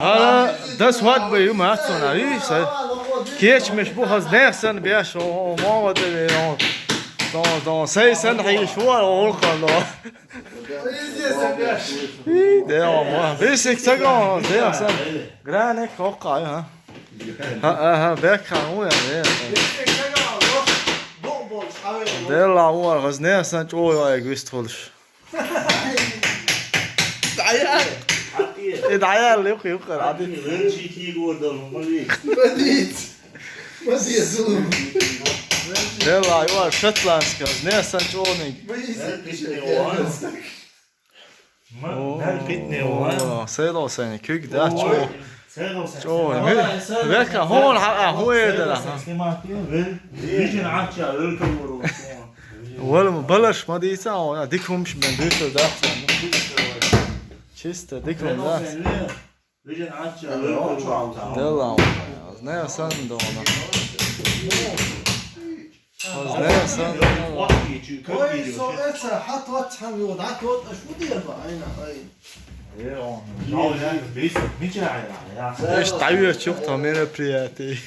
Das hat bei ihm auch so eine Kirch mich bu has nersen be so mo de dans 600 hay شوار olkan då. Det var mo. Visst jag går det sen. Granne kokka ja. Ha bäckan o ja det. Det la o has nersen o jag visst hålls. Det är ju lite kul att det är شيء يقول ده det la ju shetländska nästan ordning. Se då sen kuk där så. Så nu verkar hon hon är det där. ولا بلش ما دي ساعة ديكهم مش من بيته ده. Čiste, dikom da. Delamo, znaju sam da ono. Znaju sam da ono. كويس وقتها حط واتساب وضعت وضع شو دير بقى هنا Viš, taj je čuh to mene prijatelji.